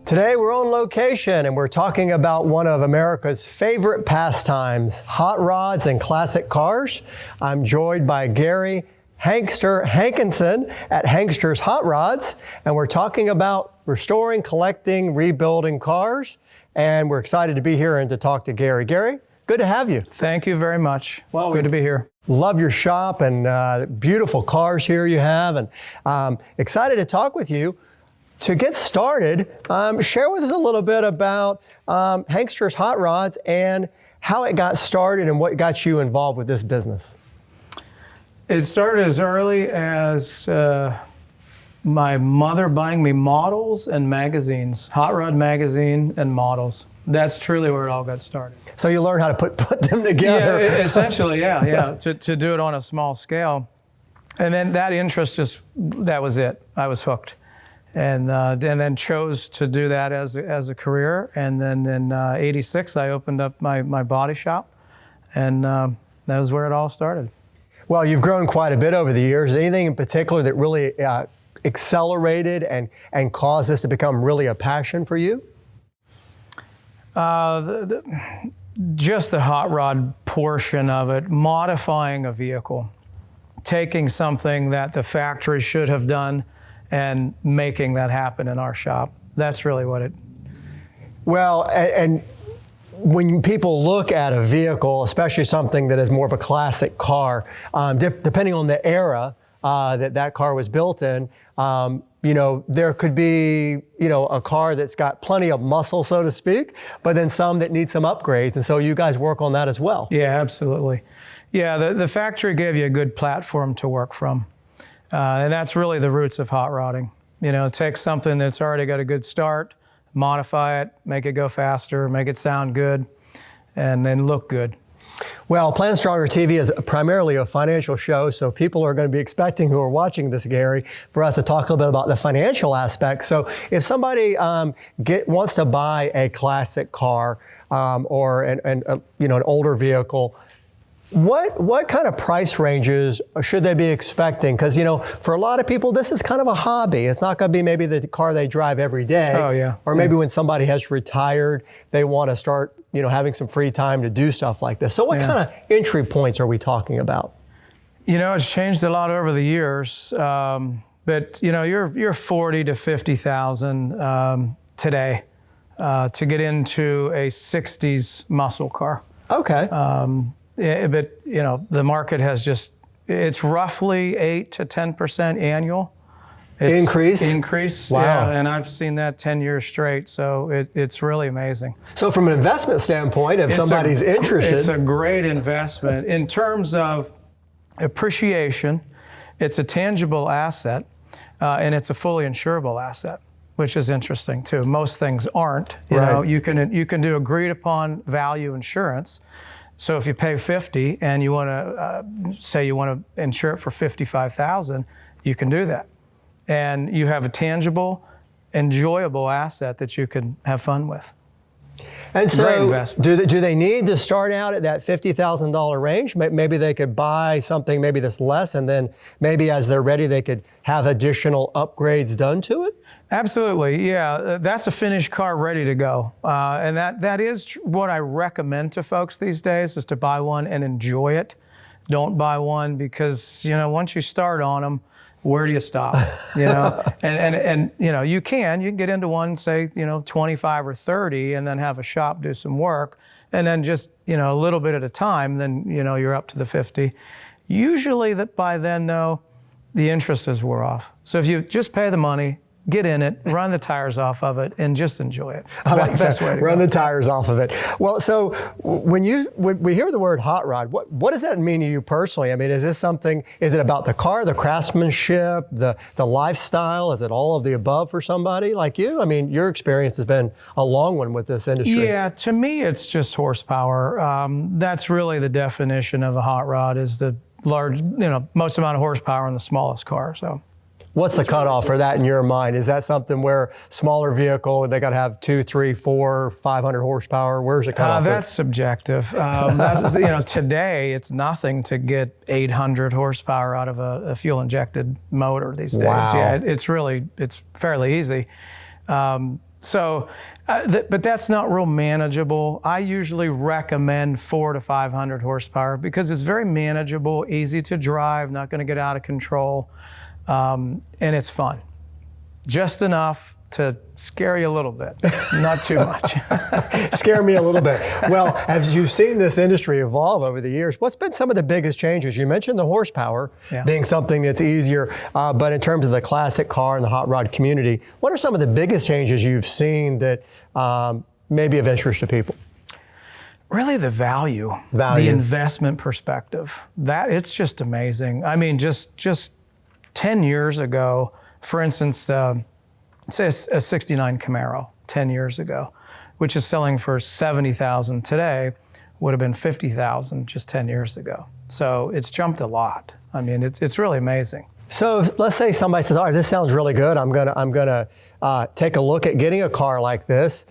Today we're on location and we're talking about one of America's favorite pastimes, hot rods and classic cars. I'm joined by Gary Hankster Hankinson at Hanksters Hot Rods, and we're talking about restoring, collecting, rebuilding cars, and we're excited to be here and to talk to Gary. Gary, good to have you. Thank you very much. Well, good to be here. Love your shop and beautiful cars here you have, and excited to talk with you. To get started, share with us a little bit about Hanksters Hot Rods and how it got started and what got you involved with this business. It started as early as my mother buying me models and magazines, Hot Rod magazine and models. That's truly where it all got started. So you learned how to put them together. Yeah, essentially, yeah. To do it on a small scale. And then that interest that was it. I was hooked. And then chose to do that as a career. And then in '86, I opened up my body shop, and that was where it all started. Well, you've grown quite a bit over the years. Anything in particular that really accelerated and caused this to become really a passion for you? Just the hot rod portion of it, modifying a vehicle, taking something that the factory should have done and making that happen in our shop. That's really what it... Well, and when people look at a vehicle, especially something that is more of a classic car, depending on the era that car was built in, there could be, a car that's got plenty of muscle, so to speak, but then some that need some upgrades. And so you guys work on that as well. Yeah, absolutely. Yeah, the factory gave you a good platform to work from. And that's really the roots of hot rodding. Take something that's already got a good start, modify it, make it go faster, make it sound good, and then look good. Well, PlanStrongerTV is primarily a financial show, so people are going to be expecting, who are watching this, Gary, for us to talk a little bit about the financial aspect. So if somebody wants to buy a classic car or an older vehicle, what kind of price ranges should they be expecting? Because, for a lot of people, this is kind of a hobby. It's not going to be maybe the car they drive every day. Oh, yeah. Or maybe when somebody has retired, they want to start, having some free time to do stuff like this. So what kind of entry points are we talking about? It's changed a lot over the years. But, you're 40 to 50,000 today to get into a 60s muscle car. Okay. But the market has it's roughly 8 to 10% annual. Increase. Wow. Yeah, and I've seen that 10 years straight, so it's really amazing. So from an investment standpoint, if somebody's interested. It's a great investment. In terms of appreciation, it's a tangible asset, and it's a fully insurable asset, which is interesting too. Most things aren't. You can do agreed upon value insurance. So if you pay $50 and you want to say you want to insure it for $55,000, you can do that, and you have a tangible, enjoyable asset that you can have fun with. And so, do they need to start out at that $50,000 range? Maybe they could buy something maybe that's less, and then maybe as they're ready, they could have additional upgrades done to it? Absolutely, yeah. That's a finished car ready to go. And that is what I recommend to folks these days, is to buy one and enjoy it. Don't buy one because, once you start on them, where do you stop? And you can get into one, say, 25 or 30, and then have a shop do some work, and then just, a little bit at a time, then, you're up to the 50. Usually by then, though, the interest is wore off. So if you just pay the money, get in it, run the tires off of it, and just enjoy it. It's the best way to run go. the tires off of it. Well, so when we hear the word hot rod, what does that mean to you personally? I mean, is it about the car, the craftsmanship, the lifestyle? Is it all of the above for somebody like you? I mean, your experience has been a long one with this industry. Yeah, to me, it's just horsepower. That's really the definition of a hot rod, is the large, most amount of horsepower in the smallest car. So. What's the cutoff for that in your mind? Is that something where smaller vehicle, they got to have 200, 300, 400, 500 horsepower? Where's the cutoff? That's subjective. Today it's nothing to get 800 horsepower out of a fuel-injected motor these days. Wow. Yeah, it's fairly easy. But that's not real manageable. I usually recommend 400 to 500 horsepower because it's very manageable, easy to drive, not going to get out of control, and it's fun. Just enough to scare you a little bit, not too much. Scare me a little bit. Well, as you've seen this industry evolve over the years, what's been some of the biggest changes? You mentioned the horsepower being something that's easier, but in terms of the classic car and the hot rod community, what are some of the biggest changes you've seen that may be of interest to people? Really the value, the investment perspective. That it's just amazing. I mean, just 10 years ago, for instance, say a 69 Camaro 10 years ago, which is selling for $70,000 today, would have been $50,000 just 10 years ago. So it's jumped a lot. I mean, it's really amazing. So let's say somebody says, all right, this sounds really good. I'm gonna take a look at getting a car like this.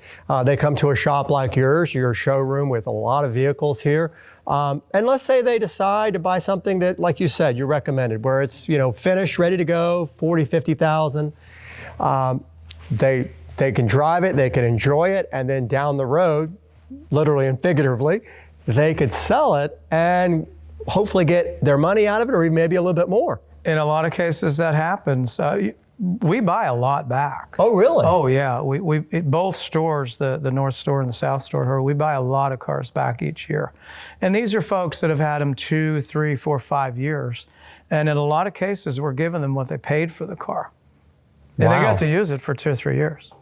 They come to a shop like yours, your showroom with a lot of vehicles here. And let's say they decide to buy something that, like you said, you recommended, where it's, finished, ready to go, 40, 50,000. They can drive it, they can enjoy it, and then down the road, literally and figuratively, they could sell it and hopefully get their money out of it, or maybe a little bit more. In a lot of cases, that happens. We buy a lot back. Oh, really? Oh, yeah. We both stores, the North Store and the South Store, we buy a lot of cars back each year. And these are folks that have had them 2, 3, 4, 5 years. And in a lot of cases, we're giving them what they paid for the car. And they got to use it for 2 or 3 years.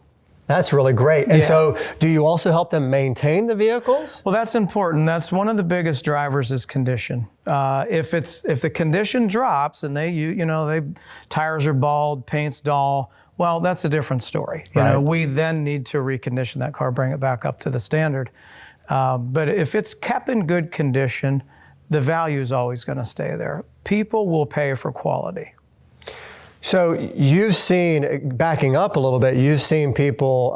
That's really great. And so do you also help them maintain the vehicles? Well, that's important. That's one of the biggest drivers is condition. If the condition drops and tires are bald, paint's dull, well, that's a different story. We then need to recondition that car, bring it back up to the standard. But if it's kept in good condition, the value is always going to stay there. People will pay for quality. So you've seen, backing up a little bit, you've seen people,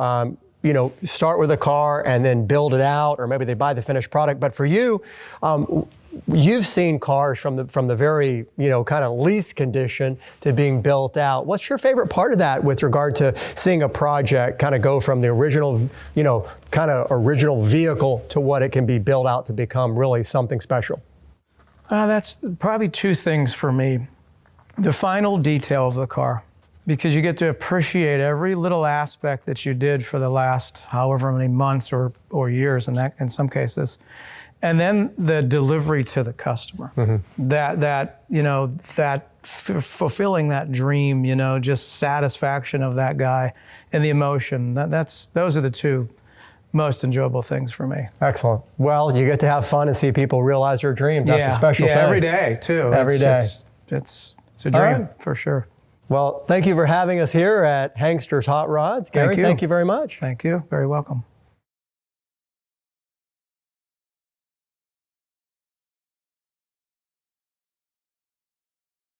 start with a car and then build it out, or maybe they buy the finished product. But for you, you've seen cars from the very, kind of least condition to being built out. What's your favorite part of that with regard to seeing a project kind of go from the original, kind of original vehicle to what it can be built out to become really something special? That's probably 2 things for me. The final detail of the car, because you get to appreciate every little aspect that you did for the last however many months or years in some cases. And then the delivery to the customer, that fulfilling that dream, just satisfaction of that guy and the emotion, those are the 2 most enjoyable things for me. Excellent. Well, you get to have fun and see people realize their dreams. That's a special thing. Every day too. Every day. It's a dream for sure. Well, thank you for having us here at Hanksters Hot Rods. Gary, thank you very much. Thank you. Very welcome.